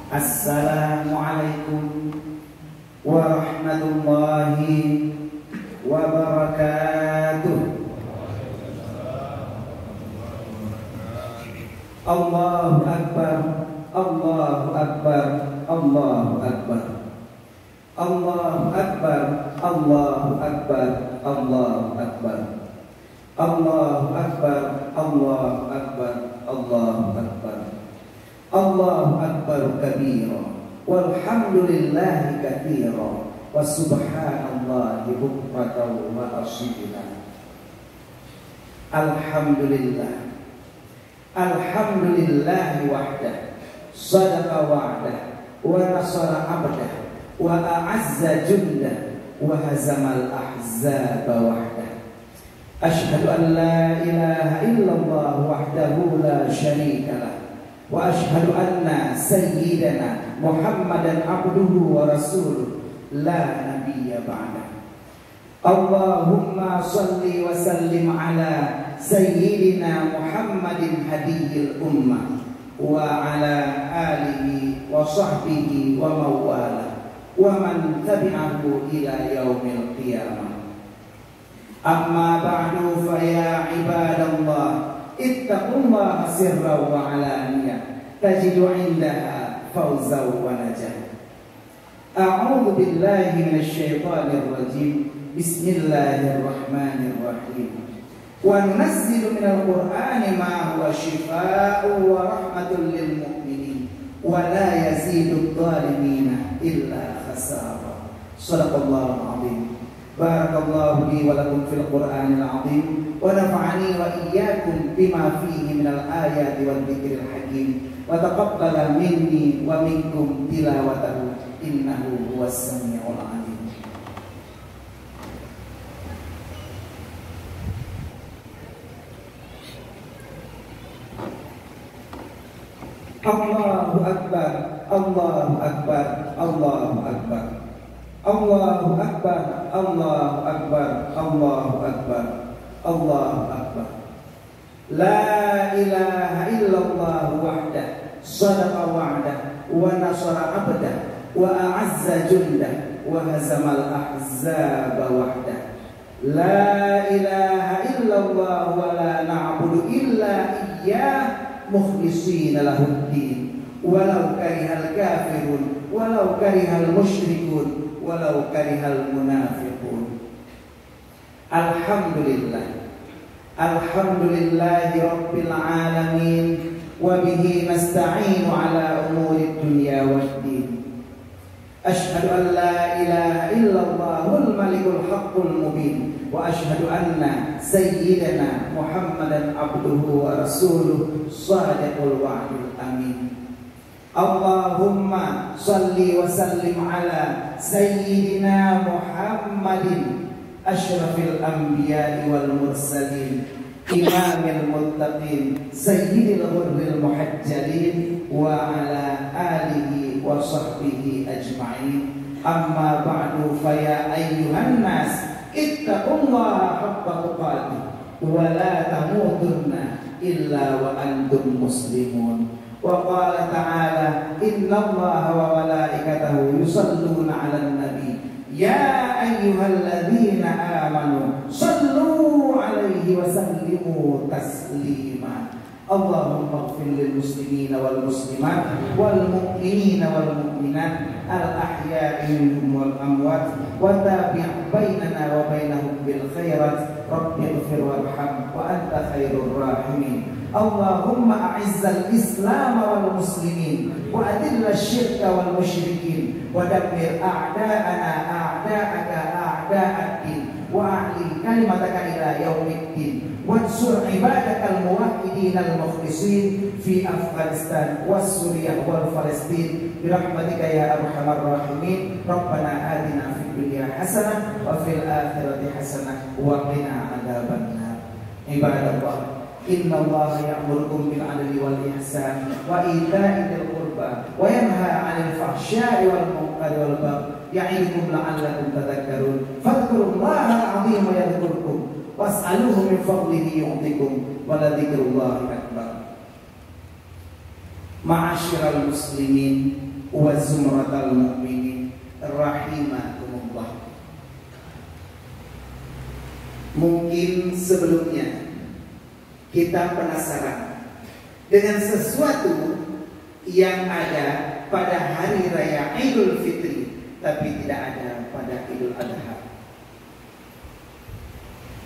Assalamualaikum warahmatullahi wabarakatuh. Allahu Akbar, Allahu Akbar, Allahu Akbar. Allahu Akbar, Allahu Akbar, Allahu Akbar. Allahu Akbar, Allahu Akbar, Allahu Akbar. Allahu Akbar kabira, walhamdulillahi katsira, wa subhanallahi bukratan wa asila. Alhamdulillah, alhamdulillahi wahdah, sadaqa wa'dah, wa nasara abdah, wa a'azza jundah, wa hazamal ahzaba wahdah. Ashhadu an la ilaha illallah wahdahu la syarika lah, wa ashhadu anna sayyidana Muhammadan abduhu wa rasuluh la nabiyya ba'dah. Allahumma salli wa sallim ala sayyidina Muhammadin hadiyil ummah wa ala alihi wa sahbihi wa mawala wa man tabi'ahu ila yaumil qiyamah. Amma ba'du fa ya ibadallah ittaqullaha sirran wa alaniyah tajidu indaha fawzan wa najah. A'udzu billahi minasy syaithanir rajim. Bismillahirrahmanirrahim. Wa nunazzilu minal qur'ani ma huwa shifaa'un wa rahmatun lil mu'minin wa la yazidud dhalimina illa khasara. Shadaqallahul 'azim. Barakallahu li wa lakum fil Qur'anil 'azim wa nafa'ani wa iyyakum bima fihi minal ayati wad dzikril hakim wa taqabbala minni wa minkum tilawatahu innahu huwas samiul 'alim. Allahu Akbar, Allahu Akbar, Allahu Akbar. Allahu Akbar, Allahu Akbar, Allahu Akbar, Allahu Akbar. La ilaha illallah wahdah, sadaqa wa'dah, wa nasara abdah, wa a'azza jundah, wa hazamal ahzaba wahdah. La ilaha illallah wa la na'budu illa iyyah mukhlishina lahuddin walau karihal kafirun walau karihal musyrikun walau karihal munafiqun. Alhamdulillah, alhamdulillahi rabbil alamin, wa bihi nasta'inu ala umuri dunya waddin. Ashhadu an la ilaha illallahul malikul haqqul mubin, wa ashhadu anna sayyidana Muhammadan abduhu wa rasuluh shadiqul wa'dil amin. Allahumma salli wa sallim ala sayyidina Muhammadin asyrafil anbiya'i wal mursalin imamil muttaqin sayyidil ghurril muhajjalin wa ala alihi wa sahbihi ajma'in. Amma ba'du fa ya ayyuhan nas ittaqullaha haqqa tuqatih wa la tamutunna illa wa antum muslimun. Wa qala ta'ala innallaha wa malaikatahu yusalluna 'alan nabi ya ayyuhalladzina amanu sallu 'alaihi wa sallimu taslima. Allahumma ighfir lil muslimina wal muslimat wal mu'minina wal mu'minat al ahya'i minhum wal amwat wa tabi' bainana wa bainahum bil khairat rabbi ighfir warham wa anta khairur rahimin. Allahumma a'izzal islam wal muslimin wa adilla syirka wal musyrikin wa dabbir a'da'ana a'da'aka a'da'ad-din wa a'li kalimataka ila yaumiddin wansur ibadakal muwahhidin al mukhlisin fi Afghanistan was Suriah wal Palestin bi rahmatika ya arhamar rahimin. Rabbana atina fid dunya hasanah wa fil akhirati hasanah wa qina adzabannar. Ibadallah, innallaha ya'murukum bil 'adli wal ihsan wa ita'i dzil qurba wa yanha 'anil fahsya'i wal munkari wal baghi ya'idukum la'allakum tadhakkarun. Fadhkurullaha al-'azim yadhkurkum was'aluhu min fadlihi yu'tikum wa la dzikrullahi akbar. Ma'asyiral muslimin wa zumratal mu'minin rahimakumullah. Mungkin sebelumnya kita penasaran dengan sesuatu yang ada pada hari raya Idul Fitri tapi tidak ada pada Idul Adha.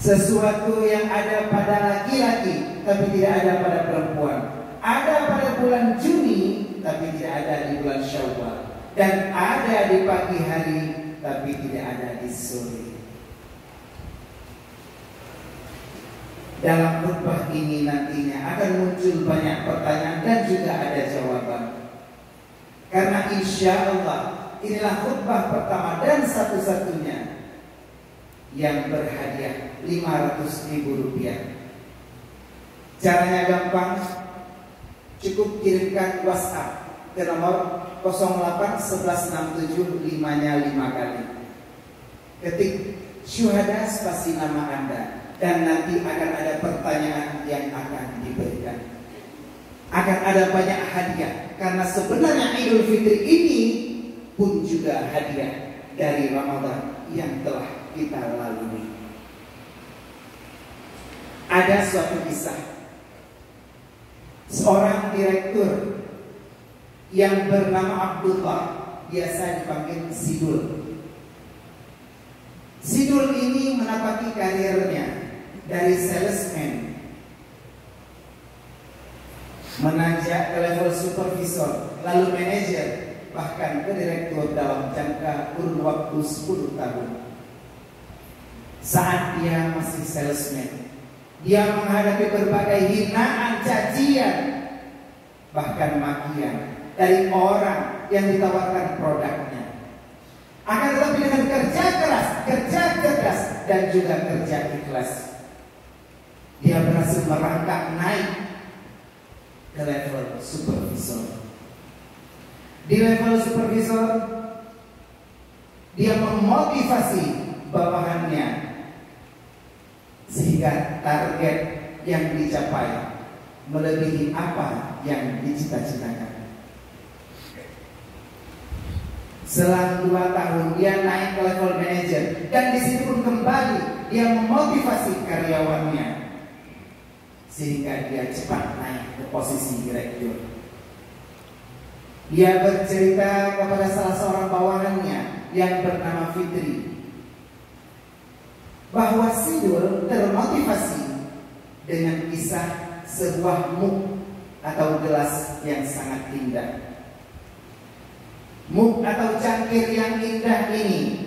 Sesuatu yang ada pada laki-laki tapi tidak ada pada perempuan. Ada pada bulan Juni tapi tidak ada di bulan Syawal. Dan ada di pagi hari tapi tidak ada di sore. Dalam khutbah ini nantinya akan muncul banyak pertanyaan dan juga ada jawaban. Karena insya Allah inilah khutbah pertama dan satu-satunya yang berhadiah 500.000 rupiah. Caranya gampang, cukup kirimkan WhatsApp ke nomor 08 11 67 5-nya 5 kali. Ketik syuhada spasi nama Anda dan nanti akan ada pertanyaan yang akan diberikan. Akan ada banyak hadiah karena sebenarnya Idul Fitri ini pun juga hadiah dari Ramadan yang telah kita lalui. Ada suatu kisah seorang direktur yang bernama Abdullah, biasa dipanggil Sidul. Sidul ini menapaki karirnya dari salesman menanjak ke level supervisor, lalu manajer, bahkan ke direktur dalam jangka kurun waktu 10 tahun. Saat dia masih salesman, dia menghadapi berbagai hinaan, cacian, bahkan makian dari orang yang ditawarkan produknya. Akan tetapi dengan kerja keras, kerja cerdas, dan juga kerja ikhlas, dia berhasil merangkak naik ke level supervisor. Di level supervisor, dia memotivasi bawahannya sehingga target yang dicapai melebihi apa yang dicita-citakan. Selang 2 tahun dia naik ke level manager dan di situ pun kembali dia memotivasi karyawannya sehingga dia cepat naik ke posisi direktur. Dia bercerita kepada salah seorang bawahannya yang bernama Fitri bahwa Sidul termotivasi dengan kisah sebuah mug atau gelas yang sangat indah. Mug atau cangkir yang indah ini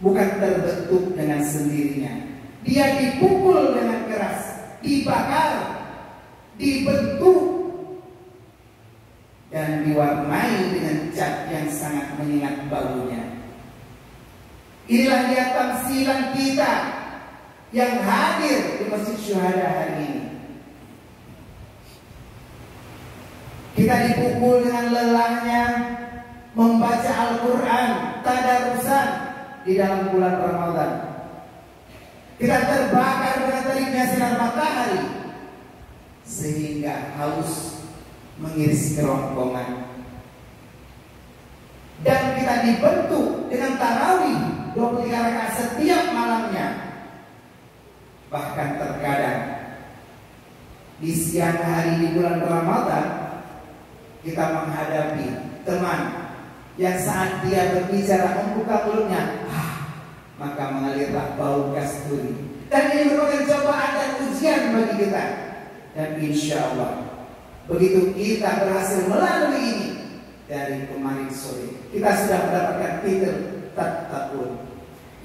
bukan terbentuk dengan sendirinya. Dia dipukul dengan keras, dibakar, dibentuk, dan diwarnai dengan cat yang sangat menyengat baunya. Inilah dia tamsilan kita yang hadir di Masjid Syuhada hari ini. Kita dipukul dengan lelahnya membaca Al-Quran tadarusan di dalam bulan Ramadan. Kita terbakar dengan teriknya sinar matahari sehingga haus mengiris kerongkongan. Dan kita dibentuk dengan tarawih 23 rakaat setiap malamnya. Bahkan terkadang di siang hari di bulan Ramadan kita menghadapi teman yang saat dia berbicara membuka mulutnya, maka mengalirlah bau kasturi. Dan ini merupakan cobaan dan ujian bagi kita. Dan insya Allah begitu kita berhasil melalui ini, dari kemarin sore kita sudah mendapatkan titel tattaqun.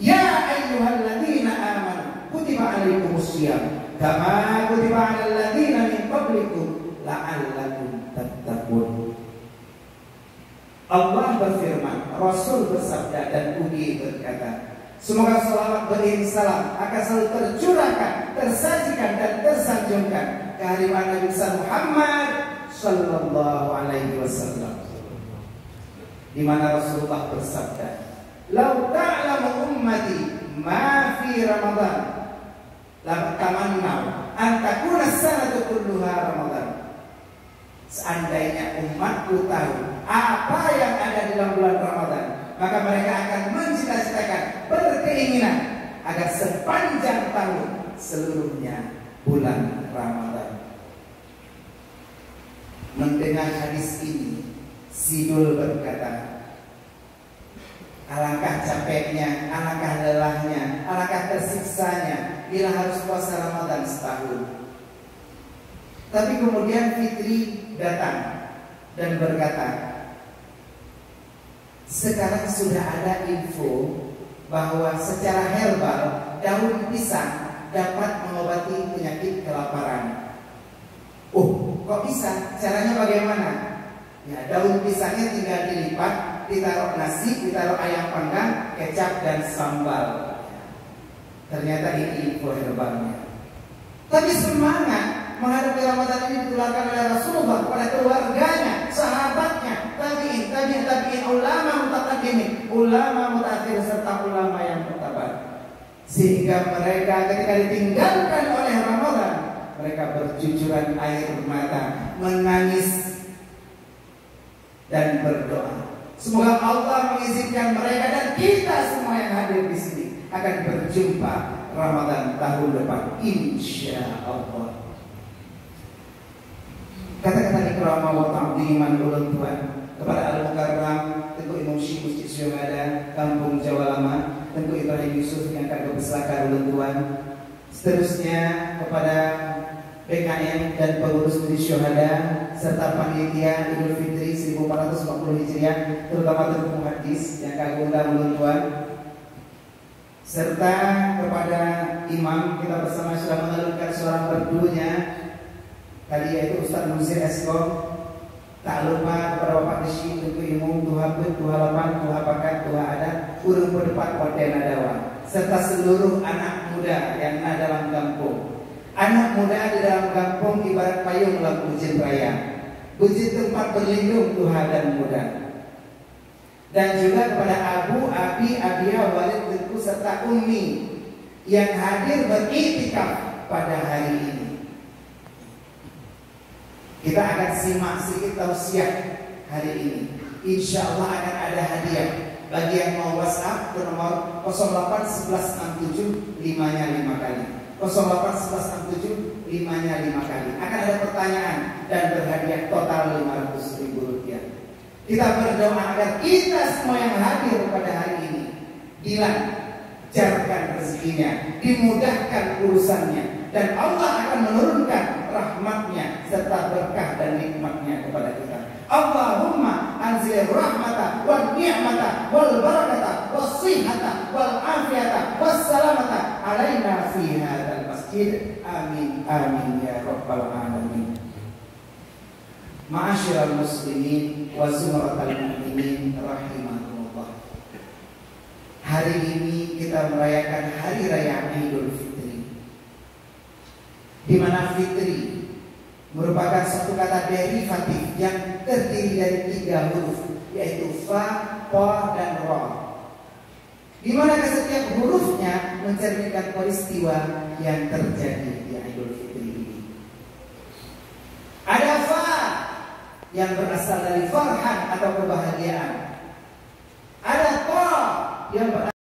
Ya ayyuhalladzina amanu kutiba alaikumusiyam kama kutiba alal ladzina min qablikum la'allakum tattaqun. Allah berfirman, Rasul bersabda, dan Udi berkata, semoga salawat beriring salam akan selalu tercurahkan, tersajikan dan tersanjungkan kehadiran Nabi Muhammad sallallahu alaihi wasallam, di mana Rasulullah bersabda, "Lau ta'lamu ummati ma fi Ramadan, la tamannau an takuna sanatu kulluha Ramadan." Seandainya umatku tahu apa yang ada di dalam bulan Ramadan, maka mereka akan mencita-citakan, berkeinginan agar sepanjang tahun seluruhnya bulan Ramadan. Mendengar hadis ini, Sidul berkata, alangkah capeknya, alangkah lelahnya, alangkah tersiksanya bila harus puasa Ramadan setahun. Tapi kemudian Fitri datang dan berkata, sekarang sudah ada info bahwa secara herbal daun pisang dapat mengobati penyakit kelaparan. Oh, kok bisa? Caranya bagaimana? Ya, daun pisangnya tinggal dilipat, ditaruh nasi, ditaruh ayam panggang, kecap dan sambal. Ternyata ini info herbalnya. Tapi semangat menghadapi Ramadan ini ditularkan oleh Rasulullah kepada keluarganya, sahabatnya, tabi'in, ulama mutaqaddimin, ulama mutaakhir serta ulama yang mutabar. Sehingga mereka ketika ditinggalkan oleh Ramadan, mereka bercucuran air mata, menangis dan berdoa. Semoga Allah mengizinkan mereka dan kita semua yang hadir di sini akan berjumpa Ramadan tahun depan, insya Allah. Kata-kata ikrama wa ta'ziman ulun Tuhan kepada Al-Mukarram, tentu Imam Syekh Masjid Syuhada Kampung Jawa Lama, tentu Ibrahim Yusuf yang kagak berselakan ulun Tuhan. Seterusnya kepada PKM dan pengurus Masjid Syuhada serta panitia Idul Fitri 1440 Hijriah, terutama tentu hadis yang kagak undang ulun Tuhan, serta kepada imam kita bersama sudah mengalunkan suara merdunya tadi yaitu Ustaz Musir Eskom. Tak lupa kepada Bapak Desi, tentu Imam Tuha Put, Tuha Lapan, Tuha Pakat, Tuha Adat, Urung Berdepat, Wadena Dawa, serta seluruh anak muda yang ada dalam kampung. Anak muda di dalam kampung ibarat payung lampu bujit raya, bujit tempat berlindung Tuha dan muda. Dan juga kepada Abu, Abi, Abia, Walid, Tentu serta Ummi yang hadir beriktikaf pada hari ini. Kita akan simak sedikit tausiah hari ini. Insya Allah akan ada hadiah bagi yang mau WhatsApp ke nomor 081167 5-nya 5 kali. 081167 5-nya 5 kali. Akan ada pertanyaan dan berhadiah total Rp500.000. Kita berdoa agar kita semua yang hadir pada hari ini dilancarkan rezekinya, dimudahkan urusannya, dan Allah akan menurunkan rahmatnya serta berkah dan nikmatnya kepada kita. Allahumma anzil rahmata wal ni'mata wal barakata was sihhata wal afiyata was salamata alaina fi hadzal masjid. Amin amin ya rabbal alamin. Ma'asyiral muslimin wa zumratal mu'minin rahimakumullah. Hari ini kita merayakan hari raya Idul Fitri, di mana fitri merupakan suatu kata derivatif yang terdiri dari 3 huruf, yaitu fa, pa, dan ra, di mana setiap hurufnya mencerminkan peristiwa yang terjadi di Idul Fitri ini. Ada fa yang berasal dari farhan atau kebahagiaan. Ada ta yang berasal